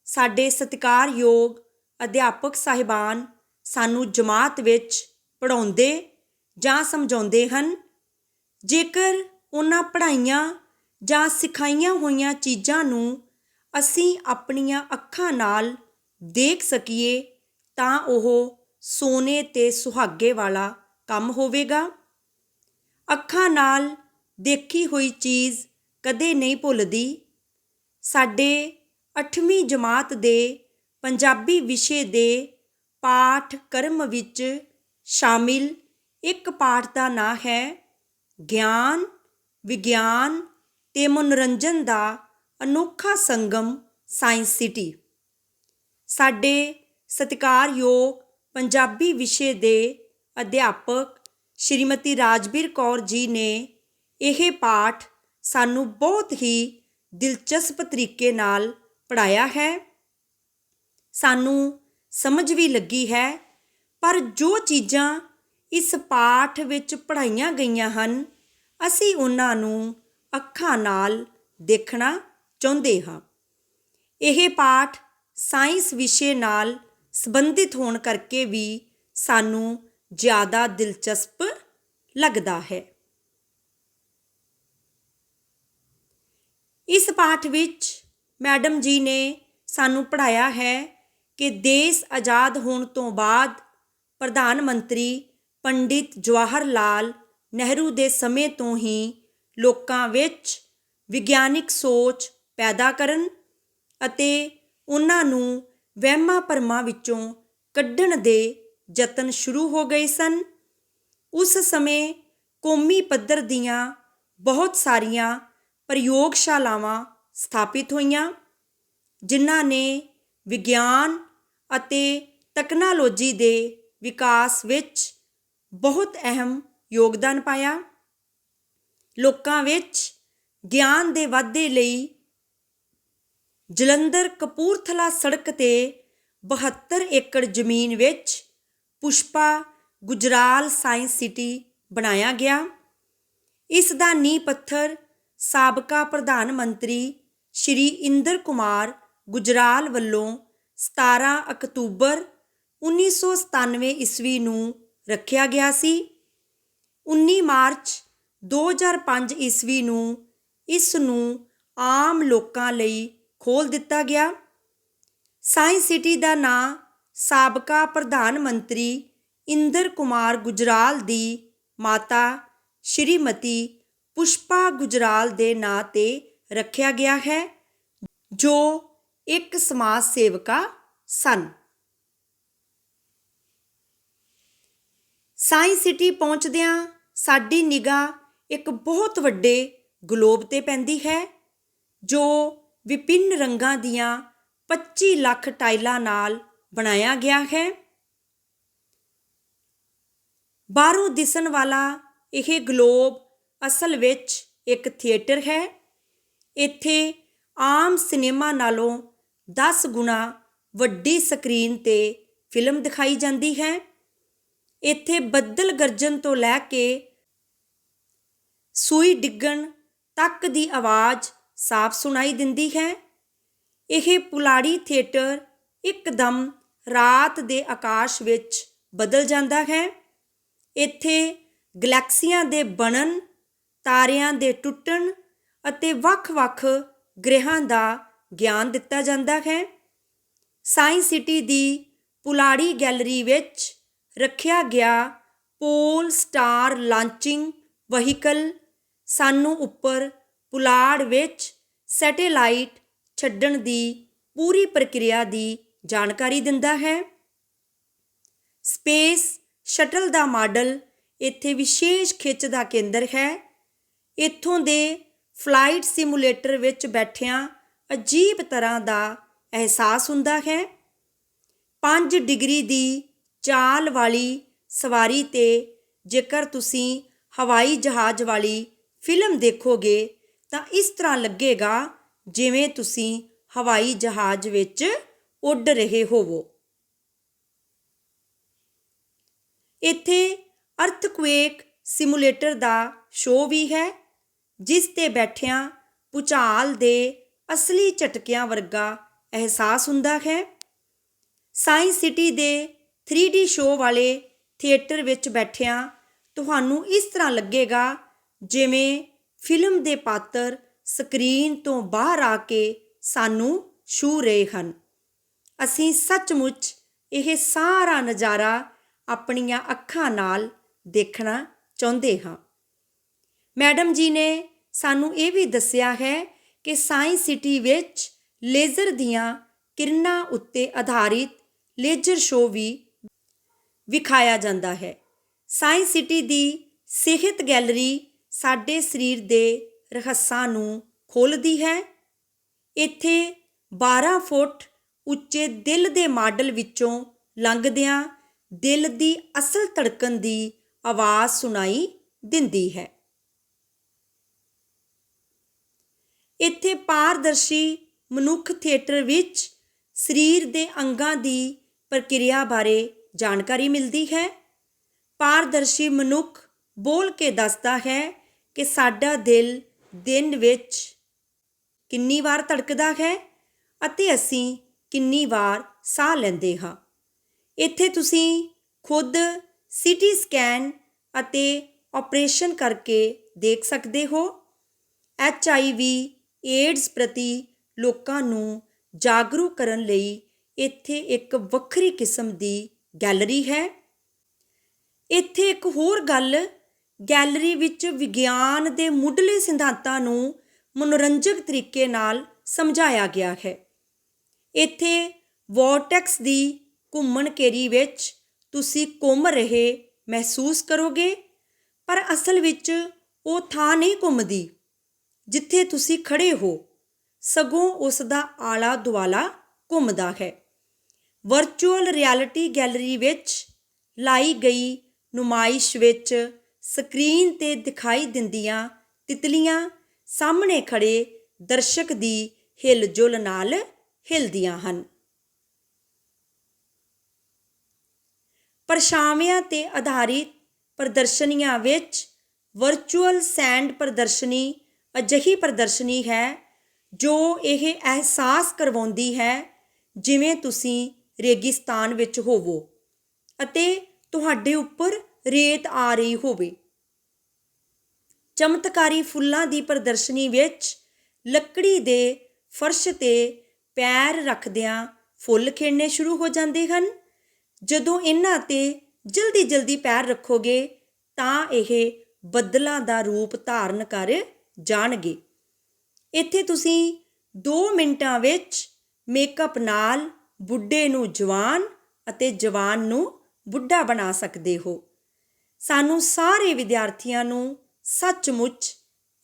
ਸਾਡੇ ਸਤਿਕਾਰਯੋਗ ਅਧਿਆਪਕ ਸਾਹਿਬਾਨ ਸਾਨੂੰ ਜਮਾਤ ਵਿੱਚ ਪੜ੍ਹਾਉਂਦੇ ਜਾਂ ਸਮਝਾਉਂਦੇ ਹਨ, ਜੇਕਰ ਉਹਨਾਂ ਪੜ੍ਹਾਈਆਂ ਜਾਂ ਸਿਖਾਈਆਂ ਹੋਈਆਂ ਚੀਜ਼ਾਂ ਨੂੰ ਅਸੀਂ ਆਪਣੀਆਂ ਅੱਖਾਂ ਨਾਲ ਦੇਖ ਸਕੀਏ ਤਾਂ ਉਹ ਸੋਨੇ ਤੇ ਸੁਹਾਗੇ ਵਾਲਾ ਕੰਮ ਹੋਵੇਗਾ। ਅੱਖਾਂ ਨਾਲ ਦੇਖੀ ਹੋਈ ਚੀਜ਼ ਕਦੇ ਨਹੀਂ ਭੁੱਲਦੀ। ਸਾਡੇ 8ਵੀਂ ਜਮਾਤ ਦੇ ਪੰਜਾਬੀ ਵਿਸ਼ੇ ਦੇ ਪਾਠਕ੍ਰਮ ਵਿੱਚ ਸ਼ਾਮਿਲ ਇੱਕ ਪਾਠ ਦਾ ਨਾਂ ਹੈ ਗਿਆਨ, ਵਿਗਿਆਨ ਤੇ ਮਨੋਰੰਜਨ ਦਾ ਅਨੋਖਾ ਸੰਗਮ ਸਾਇੰਸ ਸਿਟੀ। ਸਾਡੇ ਸਤਿਕਾਰਯੋਗ ਪੰਜਾਬੀ ਵਿਸ਼ੇ ਦੇ ਅਧਿਆਪਕ ਸ਼੍ਰੀਮਤੀ ਰਾਜਬੀਰ ਕੌਰ ਜੀ ਨੇ ਇਹ ਪਾਠ ਸਾਨੂੰ ਬਹੁਤ ਹੀ ਦਿਲਚਸਪ ਤਰੀਕੇ ਨਾਲ ਪੜ੍ਹਾਇਆ ਹੈ। ਸਾਨੂੰ ਸਮਝ ਵੀ ਲੱਗੀ ਹੈ, ਪਰ ਜੋ ਚੀਜ਼ਾਂ ਇਸ ਪਾਠ ਵਿੱਚ ਪੜ੍ਹਾਈਆਂ ਗਈਆਂ ਹਨ, ਅਸੀਂ ਉਹਨਾਂ ਨੂੰ ਅੱਖਾਂ ਨਾਲ ਦੇਖਣਾ ਚਾਹੁੰਦੇ ਹਾਂ। ਇਹ ਪਾਠ ਸਾਇੰਸ ਵਿਸ਼ੇ ਨਾਲ ਸੰਬੰਧਿਤ ਹੋਣ ਕਰਕੇ ਵੀ ਸਾਨੂੰ ਜ਼ਿਆਦਾ ਦਿਲਚਸਪ ਲੱਗਦਾ ਹੈ। ਇਸ ਪਾਠ ਵਿੱਚ ਮੈਡਮ ਜੀ ਨੇ ਸਾਨੂੰ ਪੜ੍ਹਾਇਆ ਹੈ ਕਿ ਦੇਸ਼ ਆਜ਼ਾਦ ਹੋਣ ਤੋਂ ਬਾਅਦ ਪ੍ਰਧਾਨ ਮੰਤਰੀ ਪੰਡਿਤ ਜਵਾਹਰ ਲਾਲ ਨਹਿਰੂ ਦੇ ਸਮੇਂ ਤੋਂ ਹੀ ਲੋਕਾਂ ਵਿੱਚ ਵਿਗਿਆਨਿਕ ਸੋਚ ਪੈਦਾ ਕਰਨ ਅਤੇ ਉਹਨਾਂ ਨੂੰ ਵਹਿਮਾਂ ਭਰਮਾਂ ਵਿੱਚੋਂ ਕੱਢਣ ਦੇ ਯਤਨ ਸ਼ੁਰੂ ਹੋ ਗਏ ਸਨ। ਉਸ ਸਮੇਂ ਕੌਮੀ ਪੱਧਰ ਦੀਆਂ ਬਹੁਤ ਸਾਰੀਆਂ ਪ੍ਰਯੋਗਸ਼ਾਲਾਵਾਂ ਸਥਾਪਿਤ ਹੋਈਆਂ, ਜਿਨ੍ਹਾਂ ਨੇ ਵਿਗਿਆਨ ਅਤੇ ਤਕਨਾਲੋਜੀ ਦੇ ਵਿਕਾਸ ਵਿੱਚ ਬਹੁਤ ਅਹਿਮ ਯੋਗਦਾਨ ਪਾਇਆ। ਲੋਕਾਂ ਵਿੱਚ ਗਿਆਨ ਦੇ ਵਾਧੇ ਲਈ ਜਲੰਧਰ ਕਪੂਰਥਲਾ ਸੜਕ ਤੇ 72 ਏਕੜ ਜ਼ਮੀਨ ਵਿੱਚ ਪੁਸ਼ਪਾ ਗੁਜਰਾਲ ਸਾਇੰਸ ਸਿਟੀ ਬਣਾਇਆ ਗਿਆ। ਇਸ ਦਾ ਨੀਂਹ ਪੱਥਰ ਸਾਬਕਾ ਪ੍ਰਧਾਨ ਮੰਤਰੀ ਸ਼੍ਰੀ ਇੰਦਰ ਕੁਮਾਰ ਗੁਜਰਾਲ ਵੱਲੋਂ 17 ਅਕਤੂਬਰ 1997 ਈਸਵੀ ਨੂੰ ਰੱਖਿਆ ਗਿਆ ਸੀ। 19 ਮਾਰਚ 2005 ਈਸਵੀ ਨੂੰ ਇਸ ਨੂੰ ਆਮ ਲੋਕਾਂ ਲਈ ਖੋਲ੍ਹ ਦਿੱਤਾ ਗਿਆ। ਸਾਇੰਸ ਸਿਟੀ ਦਾ ਨਾਂ ਸਾਬਕਾ ਪ੍ਰਧਾਨ ਮੰਤਰੀ ਇੰਦਰ ਕੁਮਾਰ ਗੁਜਰਾਲ ਦੀ ਮਾਤਾ ਸ਼੍ਰੀਮਤੀ ਪੁਸ਼ਪਾ ਗੁਜਰਾਲ ਦੇ ਨਾਂ ਤੇ ਰੱਖਿਆ ਗਿਆ ਹੈ, ਜੋ ਇੱਕ ਸਮਾਜ ਸੇਵਕਾ ਸਨ। ਸਾਇੰਸ ਸਿਟੀ ਪਹੁੰਚਦਿਆਂ ਸਾਡੀ ਨਿਗਾਹ ਇੱਕ ਬਹੁਤ ਵੱਡੇ ਗਲੋਬ ਤੇ ਪੈਂਦੀ ਹੈ, ਜੋ ਵਿਭਿੰਨ ਰੰਗਾਂ ਦੀਆਂ 25 ਲੱਖ ਟਾਈਲਾਂ ਨਾਲ ਬਣਾਇਆ ਗਿਆ ਹੈ। ਬਾਹਰੋਂ ਦਿਸਣ ਵਾਲਾ ਇਹ ਗਲੋਬ ਅਸਲ ਵਿੱਚ ਇੱਕ ਥੀਏਟਰ ਹੈ। ਇੱਥੇ ਆਮ ਸਿਨੇਮਾ ਨਾਲੋਂ 10 ਗੁਣਾ ਵੱਡੀ ਸਕਰੀਨ ਤੇ ਫਿਲਮ ਦਿਖਾਈ ਜਾਂਦੀ ਹੈ। ਇੱਥੇ ਬੱਦਲ ਗਰਜਣ ਤੋਂ ਲੈ ਕੇ ਸੂਈ ਡਿੱਗਣ ਤੱਕ ਦੀ ਆਵਾਜ਼ ਸਾਫ਼ ਸੁਣਾਈ ਦਿੰਦੀ ਹੈ। ਇਹ ਪੁਲਾੜੀ ਥੀਏਟਰ ਇੱਕਦਮ ਰਾਤ ਦੇ ਆਕਾਸ਼ ਵਿੱਚ ਬਦਲ ਜਾਂਦਾ ਹੈ। ਇੱਥੇ ਗਲੈਕਸੀਆਂ ਦੇ ਬਣਨ, ਤਾਰਿਆਂ ਦੇ ਟੁੱਟਣ ਅਤੇ ਵੱਖ-ਵੱਖ ਗ੍ਰਹਿਾਂ ਦਾ ਗਿਆਨ ਦਿੱਤਾ ਜਾਂਦਾ ਹੈ। ਸਾਇੰਸ ਸਿਟੀ ਦੀ ਪੁਲਾੜੀ ਗੈਲਰੀ ਵਿੱਚ ਰੱਖਿਆ ਗਿਆ ਪੋਲ ਸਟਾਰ ਲਾਂਚਿੰਗ ਵਹੀਕਲ ਸਾਨੂੰ ਉੱਪਰ ਪੁਲਾੜ ਵਿੱਚ ਸੈਟੇਲਾਈਟ ਛੱਡਣ ਦੀ ਪੂਰੀ ਪ੍ਰਕਿਰਿਆ ਦੀ ਜਾਣਕਾਰੀ ਦਿੰਦਾ ਹੈ। ਸਪੇਸ ਸ਼ਟਲ ਦਾ ਮਾਡਲ ਇੱਥੇ ਵਿਸ਼ੇਸ਼ ਖਿੱਚ ਦਾ ਕੇਂਦਰ ਹੈ। ਇੱਥੋਂ ਦੇ ਫਲਾਈਟ ਸਿਮੂਲੇਟਰ ਵਿੱਚ ਬੈਠਿਆਂ ਅਜੀਬ ਤਰ੍ਹਾਂ ਦਾ ਅਹਿਸਾਸ ਹੁੰਦਾ ਹੈ। 5 ਡਿਗਰੀ ਦੀ ਚਾਲ ਵਾਲੀ ਸਵਾਰੀ ਤੇ ਜੇਕਰ ਤੁਸੀਂ ਹਵਾਈ ਜਹਾਜ਼ ਵਾਲੀ ਫਿਲਮ ਦੇਖੋਗੇ ਤਾਂ ਇਸ ਤਰ੍ਹਾਂ ਲੱਗੇਗਾ ਜਿਵੇਂ ਤੁਸੀਂ ਹਵਾਈ ਜਹਾਜ਼ ਵਿੱਚ ਉੱਡ ਰਹੇ ਹੋਵੋ। ਇੱਥੇ ਅਰਥਕੁਏਕ ਸਿਮੂਲੇਟਰ ਦਾ ਸ਼ੋਅ ਵੀ ਹੈ, ਜਿਸ ਤੇ ਬੈਠਿਆਂ ਭੂਚਾਲ ਦੇ ਅਸਲੀ ਝਟਕਿਆਂ ਵਰਗਾ ਅਹਿਸਾਸ ਹੁੰਦਾ ਹੈ। ਸਾਇੰਸ ਸਿਟੀ ਦੇ 3D ਸ਼ੋਅ ਵਾਲੇ ਥੀਏਟਰ ਵਿੱਚ ਬੈਠਿਆਂ ਤੁਹਾਨੂੰ ਇਸ ਤਰ੍ਹਾਂ ਲੱਗੇਗਾ ਜਿਵੇਂ ਫਿਲਮ ਦੇ ਪਾਤਰ ਸਕਰੀਨ ਤੋਂ ਬਾਹਰ ਆ ਕੇ ਸਾਨੂੰ ਛੂਹ ਰਹੇ ਹਨ। ਅਸੀਂ ਸੱਚਮੁੱਚ ਇਹ ਸਾਰਾ ਨਜ਼ਾਰਾ ਆਪਣੀਆਂ ਅੱਖਾਂ ਨਾਲ ਦੇਖਣਾ ਚਾਹੁੰਦੇ ਹਾਂ। ਮੈਡਮ ਜੀ ਨੇ ਸਾਨੂੰ ਇਹ ਵੀ ਦੱਸਿਆ ਹੈ ਕਿ ਸਾਇੰਸ ਸਿਟੀ ਵਿੱਚ ਲੇਜ਼ਰ ਦੀਆਂ ਕਿਰਨਾਂ ਉੱਤੇ ਆਧਾਰਿਤ ਲੇਜ਼ਰ ਸ਼ੋਅ ਵੀ ਵਿਖਾਇਆ ਜਾਂਦਾ ਹੈ। ਸਾਇੰਸ ਸਿਟੀ ਦੀ ਸਿਹਤ ਗੈਲਰੀ ਸਾਡੇ ਸਰੀਰ ਦੇ ਰਹੱਸਾਂ ਨੂੰ ਖੋਲ੍ਹਦੀ ਹੈ। ਇੱਥੇ 12 ਫੁੱਟ ਉੱਚੇ ਦਿਲ ਦੇ ਮਾਡਲ ਵਿੱਚੋਂ ਲੰਘਦਿਆਂ ਦਿਲ ਦੀ ਅਸਲ ਧੜਕਣ ਦੀ ਆਵਾਜ਼ ਸੁਣਾਈ ਦਿੰਦੀ ਹੈ। ਇੱਥੇ ਪਾਰਦਰਸ਼ੀ ਮਨੁੱਖ ਥੀਏਟਰ ਵਿੱਚ ਸਰੀਰ ਦੇ ਅੰਗਾਂ ਦੀ ਪ੍ਰਕਿਰਿਆ ਬਾਰੇ ਜਾਣਕਾਰੀ ਮਿਲਦੀ ਹੈ। ਪਾਰਦਰਸ਼ੀ ਮਨੁੱਖ ਬੋਲ ਕੇ ਦੱਸਦਾ ਹੈ ਕਿ ਸਾਡਾ ਦਿਲ ਦਿਨ ਵਿੱਚ ਕਿੰਨੀ ਵਾਰ ਧੜਕਦਾ ਹੈ ਅਤੇ ਅਸੀਂ ਕਿੰਨੀ ਵਾਰ ਸਾਹ ਲੈਂਦੇ ਹਾਂ। ਇੱਥੇ ਤੁਸੀਂ ਖੁਦ ਸੀਟੀ ਸਕੈਨ ਅਤੇ ਆਪਰੇਸ਼ਨ ਕਰਕੇ ਦੇਖ ਸਕਦੇ ਹੋ। HIV ਏਡਜ਼ ਪ੍ਰਤੀ ਲੋਕਾਂ ਨੂੰ ਜਾਗਰੂਕ ਕਰਨ ਲਈ ਇੱਥੇ ਇੱਕ ਵੱਖਰੀ ਕਿਸਮ ਦੀ ਗੈਲਰੀ ਹੈ। ਇੱਥੇ ਇੱਕ ਹੋਰ ਗੱਲ, ਗੈਲਰੀ ਵਿੱਚ ਵਿਗਿਆਨ ਦੇ ਮੁੱਢਲੇ ਸਿਧਾਂਤਾਂ ਨੂੰ ਮਨੋਰੰਜਕ ਤਰੀਕੇ ਨਾਲ ਸਮਝਾਇਆ ਗਿਆ ਹੈ। ਇੱਥੇ ਵੋਰਟੈਕਸ ਦੀ ਘੁੰਮਣ ਘੇਰੀ ਵਿੱਚ ਤੁਸੀਂ ਘੁੰਮ ਰਹੇ ਮਹਿਸੂਸ ਕਰੋਗੇ, ਪਰ ਅਸਲ ਵਿੱਚ ਉਹ ਥਾਂ ਨਹੀਂ ਘੁੰਮਦੀ ਜਿੱਥੇ ਤੁਸੀਂ ਖੜ੍ਹੇ ਹੋ, ਸਗੋਂ ਉਸ ਦਾ ਆਲਾ ਦੁਆਲਾ ਘੁੰਮਦਾ ਹੈ। ਵਰਚੁਅਲ ਰਿਐਲਿਟੀ ਗੈਲਰੀ ਵਿੱਚ ਲਾਈ ਗਈ ਨੁਮਾਇਸ਼ ਵਿੱਚ ਸਕਰੀਨ 'ਤੇ ਦਿਖਾਈ ਦਿੰਦੀਆਂ ਤਿਤਲੀਆਂ ਸਾਹਮਣੇ ਖੜ੍ਹੇ ਦਰਸ਼ਕ ਦੀ ਹਿਲਜੁਲ ਨਾਲ ਹਿਲਦੀਆਂ ਹਨ। ਪਰਛਾਵਿਆਂ 'ਤੇ ਆਧਾਰਿਤ ਪ੍ਰਦਰਸ਼ਨੀਆਂ ਵਿੱਚ ਵਰਚੁਅਲ ਸੈਂਡ ਪ੍ਰਦਰਸ਼ਨੀ ਅਜਿਹੀ ਪ੍ਰਦਰਸ਼ਨੀ ਹੈ ਜੋ ਇਹ ਅਹਿਸਾਸ ਕਰਵਾਉਂਦੀ ਹੈ ਜਿਵੇਂ ਤੁਸੀਂ ਰੇਗਿਸਤਾਨ ਵਿੱਚ ਹੋਵੋ ਅਤੇ ਤੁਹਾਡੇ ਉੱਪਰ ਰੇਤ ਆ ਰਹੀ ਹੋਵੇ। ਚਮਤਕਾਰੀ ਫੁੱਲਾਂ ਦੀ ਪ੍ਰਦਰਸ਼ਨੀ ਵਿੱਚ ਲੱਕੜੀ ਦੇ ਫਰਸ਼ 'ਤੇ ਪੈਰ ਰੱਖਦਿਆਂ ਫੁੱਲ ਖਿੜਨੇ ਸ਼ੁਰੂ ਹੋ ਜਾਂਦੇ ਹਨ। ਜਦੋਂ ਇਹਨਾਂ 'ਤੇ ਜਲਦੀ ਪੈਰ ਰੱਖੋਗੇ ਤਾਂ ਇਹ ਬੱਦਲਾਂ ਦਾ ਰੂਪ ਧਾਰਨ ਕਰ ਜਾਣਗੇ। ਇੱਥੇ ਤੁਸੀਂ 2 ਮਿੰਟਾਂ ਵਿੱਚ ਮੇਕਅਪ ਨਾਲ ਬੁੱਢੇ ਨੂੰ ਜਵਾਨ ਅਤੇ ਜਵਾਨ ਨੂੰ ਬੁੱਢਾ ਬਣਾ ਸਕਦੇ ਹੋ। ਸਾਨੂੰ ਸਾਰੇ ਵਿਦਿਆਰਥੀਆਂ ਨੂੰ ਸੱਚਮੁੱਚ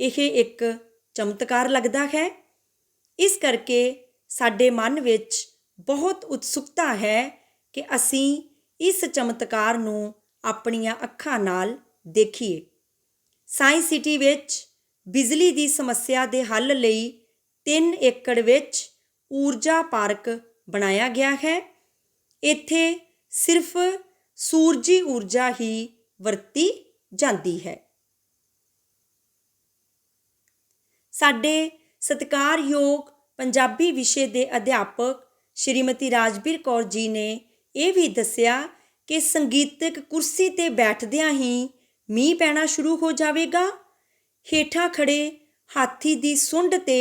ਇਹ ਇੱਕ ਚਮਤਕਾਰ ਲੱਗਦਾ ਹੈ। ਇਸ ਕਰਕੇ ਸਾਡੇ ਮਨ ਵਿੱਚ ਬਹੁਤ ਉਤਸੁਕਤਾ ਹੈ ਕਿ ਅਸੀਂ ਇਸ ਚਮਤਕਾਰ ਨੂੰ ਆਪਣੀਆਂ ਅੱਖਾਂ ਨਾਲ ਦੇਖੀਏ। ਸਾਇੰਸ ਸਿਟੀ ਵਿੱਚ ਬਿਜਲੀ ਦੀ ਸਮੱਸਿਆ ਦੇ ਹੱਲ ਲਈ 3 ਏਕੜ ਵਿੱਚ ਊਰਜਾ ਪਾਰਕ ਬਣਾਇਆ ਗਿਆ ਹੈ। ਇੱਥੇ ਸਿਰਫ ਸੂਰਜੀ ਊਰਜਾ ਹੀ ਵਰਤੀ ਜਾਂਦੀ ਹੈ। ਸਾਡੇ ਸਤਿਕਾਰਯੋਗ ਪੰਜਾਬੀ ਵਿਸ਼ੇ ਦੇ ਅਧਿਆਪਕ ਸ਼੍ਰੀਮਤੀ ਰਾਜਬੀਰ ਕੌਰ ਜੀ ਨੇ ਇਹ ਵੀ ਦੱਸਿਆ ਕਿ ਸੰਗੀਤਕ ਕੁਰਸੀ 'ਤੇ ਬੈਠਦਿਆਂ ਹੀ ਮੀਂਹ ਪੈਣਾ ਸ਼ੁਰੂ ਹੋ ਜਾਵੇਗਾ। ਹੇਠਾਂ ਖੜ੍ਹੇ ਹਾਥੀ ਦੀ ਸੁੰਡ 'ਤੇ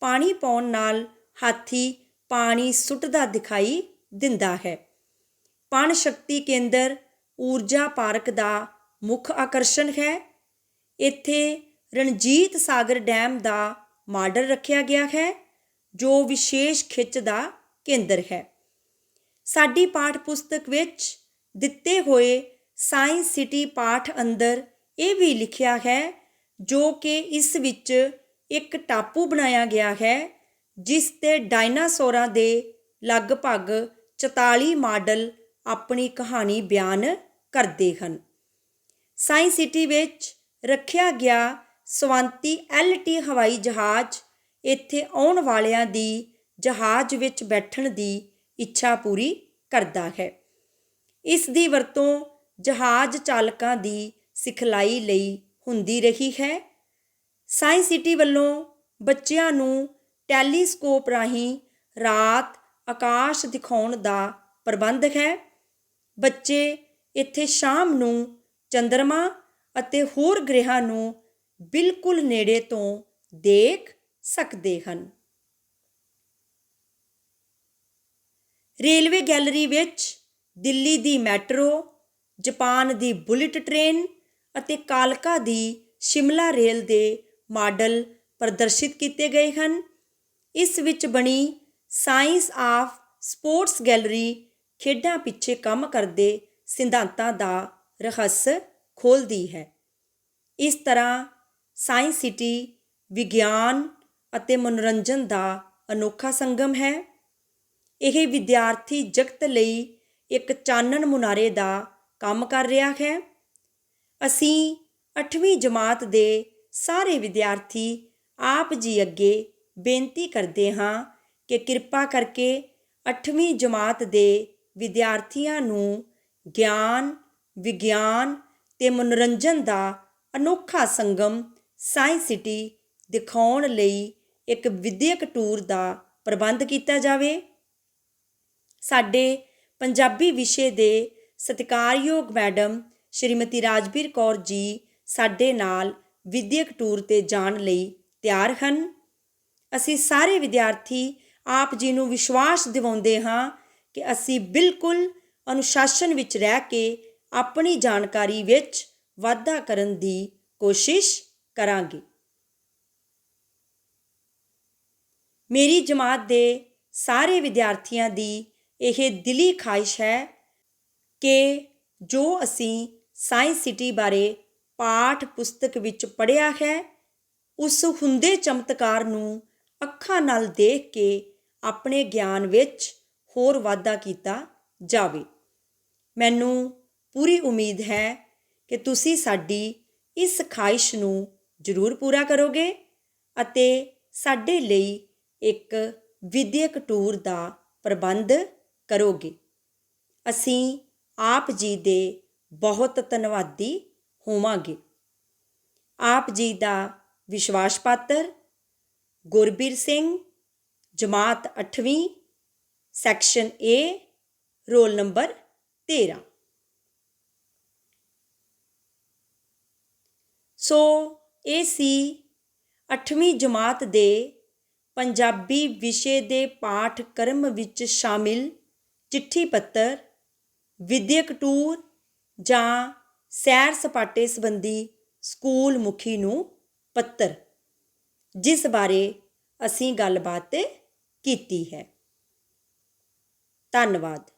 ਪਾਣੀ ਪਾਉਣ ਨਾਲ ਹਾਥੀ ਪਾਣੀ ਸੁੱਟਦਾ ਦਿਖਾਈ ਦਿੰਦਾ ਹੈ। ਪਣ ਸ਼ਕਤੀ ਕੇਂਦਰ ਊਰਜਾ ਪਾਰਕ ਦਾ ਮੁੱਖ ਆਕਰਸ਼ਣ ਹੈ। ਇੱਥੇ ਰਣਜੀਤ ਸਾਗਰ ਡੈਮ ਦਾ ਮਾਡਲ ਰੱਖਿਆ ਗਿਆ ਹੈ ਜੋ ਵਿਸ਼ੇਸ਼ ਖਿੱਚ ਦਾ ਕੇਂਦਰ ਹੈ। ਸਾਡੀ ਪਾਠ ਪੁਸਤਕ ਵਿੱਚ ਦਿੱਤੇ ਹੋਏ ਸਾਇੰਸ ਸਿਟੀ ਪਾਠ ਅੰਦਰ ਇਹ ਵੀ ਲਿਖਿਆ ਹੈ ਜੋ ਕਿ ਇਸ ਵਿੱਚ ਇੱਕ ਟਾਪੂ ਬਣਾਇਆ ਗਿਆ ਹੈ ਜਿਸ 'ਤੇ ਡਾਇਨਾਸੌਰਾਂ ਦੇ ਲਗਭਗ 44 ਮਾਡਲ ਆਪਣੀ ਕਹਾਣੀ ਬਿਆਨ ਕਰਦੇ ਹਨ। ਸਾਇੰਸ ਸਿਟੀ ਵਿੱਚ ਰੱਖਿਆ ਗਿਆ ਸਵਾਂਤੀ LT ਹਵਾਈ ਜਹਾਜ਼ ਇੱਥੇ ਆਉਣ ਵਾਲਿਆਂ ਦੀ ਜਹਾਜ਼ ਵਿੱਚ ਬੈਠਣ ਦੀ ਇੱਛਾ ਪੂਰੀ ਕਰਦਾ ਹੈ। ਇਸ ਦੀ ਵਰਤੋਂ ਜਹਾਜ਼ ਚਾਲਕਾਂ ਦੀ ਸਿਖਲਾਈ ਲਈ ਹੁੰਦੀ ਰਹੀ ਹੈ। ਸਾਇੰਸ ਸਿਟੀ ਵੱਲੋਂ ਬੱਚਿਆਂ ਨੂੰ ਟੈਲੀਸਕੋਪ ਰਾਹੀਂ ਰਾਤ ਆਕਾਸ਼ ਦਿਖਾਉਣ ਦਾ ਪ੍ਰਬੰਧ ਹੈ। ਬੱਚੇ ਇੱਥੇ ਸ਼ਾਮ ਨੂੰ ਚੰਦਰਮਾ ਅਤੇ ਹੋਰ ਗ੍ਰਹਿਆਂ ਨੂੰ ਬਿਲਕੁਲ ਨੇੜੇ ਤੋਂ ਦੇਖ ਸਕਦੇ ਹਨ। ਰੇਲਵੇ ਗੈਲਰੀ ਵਿੱਚ ਦਿੱਲੀ ਦੀ ਮੈਟਰੋ, ਜਾਪਾਨ ਦੀ ਬੁਲਟ ਟ੍ਰੇਨ ਅਤੇ ਕਾਲਕਾ ਦੀ ਸ਼ਿਮਲਾ ਰੇਲ ਦੇ ਮਾਡਲ ਪ੍ਰਦਰਸ਼ਿਤ ਕੀਤੇ ਗਏ ਹਨ। ਇਸ ਵਿੱਚ ਬਣੀ ਸਾਇੰਸ ਆਫ ਸਪੋਰਟਸ ਗੈਲਰੀ ਖੇਡਾਂ ਪਿੱਛੇ ਕੰਮ ਕਰਦੇ ਸਿਧਾਂਤਾਂ ਦਾ ਰਹੱਸ ਖੋਲ੍ਹਦੀ ਹੈ। ਇਸ ਤਰ੍ਹਾਂ ਸਾਇੰਸ ਸਿਟੀ ਵਿਗਿਆਨ ਅਤੇ ਮਨੋਰੰਜਨ ਦਾ ਅਨੋਖਾ ਸੰਗਮ ਹੈ। ਇਹ ਵਿਦਿਆਰਥੀ ਜਗਤ ਲਈ ਇੱਕ ਚਾਨਣ ਮੁਨਾਰੇ ਦਾ ਕੰਮ ਕਰ ਰਿਹਾ ਹੈ। ਅਸੀਂ 8ਵੀਂ ਜਮਾਤ ਦੇ ਸਾਰੇ ਵਿਦਿਆਰਥੀ ਆਪ ਜੀ ਅੱਗੇ ਬੇਨਤੀ ਕਰਦੇ ਹਾਂ ਕਿ ਕਿਰਪਾ ਕਰਕੇ 8ਵੀਂ ਜਮਾਤ ਦੇ ਵਿਦਿਆਰਥੀਆਂ ਨੂੰ ਗਿਆਨ, ਵਿਗਿਆਨ ਤੇ ਮਨੋਰੰਜਨ ਦਾ ਅਨੋਖਾ ਸੰਗਮ ਸਾਇੰਸ ਸਿਟੀ ਦਿਖਾਉਣ ਲਈ ਇੱਕ ਵਿੱਦਿਅਕ ਟੂਰ ਦਾ ਪ੍ਰਬੰਧ ਕੀਤਾ ਜਾਵੇ। ਸਾਡੇ ਪੰਜਾਬੀ ਵਿਸ਼ੇ ਦੇ ਸਤਿਕਾਰਯੋਗ ਮੈਡਮ ਸ਼੍ਰੀਮਤੀ ਰਾਜਵੀਰ ਕੌਰ ਜੀ ਸਾਡੇ ਨਾਲ ਵਿੱਦਿਅਕ ਟੂਰ 'ਤੇ ਜਾਣ ਲਈ ਤਿਆਰ ਹਨ। ਅਸੀਂ ਸਾਰੇ ਵਿਦਿਆਰਥੀ ਆਪ ਜੀ ਨੂੰ ਵਿਸ਼ਵਾਸ ਦਿਵਾਉਂਦੇ ਹਾਂ ਕਿ ਅਸੀਂ ਬਿਲਕੁਲ ਅਨੁਸ਼ਾਸਨ ਵਿੱਚ ਰਹਿ ਕੇ ਆਪਣੀ ਜਾਣਕਾਰੀ ਵਿੱਚ ਵਾਧਾ ਕਰਨ ਦੀ ਕੋਸ਼ਿਸ਼ ਕਰਾਂਗੇ। ਮੇਰੀ ਜਮਾਤ ਦੇ ਸਾਰੇ ਵਿਦਿਆਰਥੀਆਂ ਦੀ ਇਹ ਦਿਲੀ ਖਾਹਿਸ਼ ਹੈ ਕਿ ਜੋ ਅਸੀਂ ਸਾਇੰਸ ਸਿਟੀ ਬਾਰੇ ਪਾਠ ਪੁਸਤਕ ਵਿੱਚ ਪੜ੍ਹਿਆ ਹੈ, ਉਸ ਹੁੰਦੇ ਚਮਤਕਾਰ ਨੂੰ ਅੱਖਾਂ ਨਾਲ ਦੇਖ ਕੇ ਆਪਣੇ ਗਿਆਨ ਵਿੱਚ ਹੋਰ ਵਾਧਾ ਕੀਤਾ ਜਾਵੇ। ਮੈਨੂੰ ਪੂਰੀ ਉਮੀਦ ਹੈ ਕਿ ਤੁਸੀਂ ਸਾਡੀ ਇਸ ਖਾਹਿਸ਼ ਨੂੰ ਜ਼ਰੂਰ ਪੂਰਾ ਕਰੋਗੇ ਅਤੇ ਸਾਡੇ ਲਈ ਇੱਕ ਵਿੱਦਿਅਕ ਟੂਰ ਦਾ ਪ੍ਰਬੰਧ ਕਰੋਗੇ। ਅਸੀਂ ਆਪ ਜੀ ਦੇ ਬਹੁਤ ਧੰਨਵਾਦੀ ਹੋਵਾਂਗੇ। ਆਪ ਜੀ ਦਾ ਵਿਸ਼ਵਾਸ ਪਾਤਰ ਗੁਰਬੀਰ ਸਿੰਘ, ਜਮਾਤ 8ਵੀਂ, ਸੈਕਸ਼ਨ A, ਰੋਲ ਨੰਬਰ 13। ਸੋ ਇਹ ਸੀ 8ਵੀਂ ਜਮਾਤ ਦੇ ਪੰਜਾਬੀ ਵਿਸ਼ੇ ਦੇ ਪਾਠਕ੍ਰਮ ਵਿੱਚ ਸ਼ਾਮਿਲ ਚਿੱਠੀ ਪੱਤਰ, ਵਿੱਦਿਅਕ ਟੂਰ ਜਾਂ ਸੈਰ ਸਪਾਟੇ ਸੰਬੰਧੀ ਸਕੂਲ ਮੁਖੀ ਨੂੰ ਪੱਤਰ, ਜਿਸ ਬਾਰੇ ਅਸੀਂ ਗੱਲਬਾਤ ਕੀਤੀ ਹੈ। ਧੰਨਵਾਦ।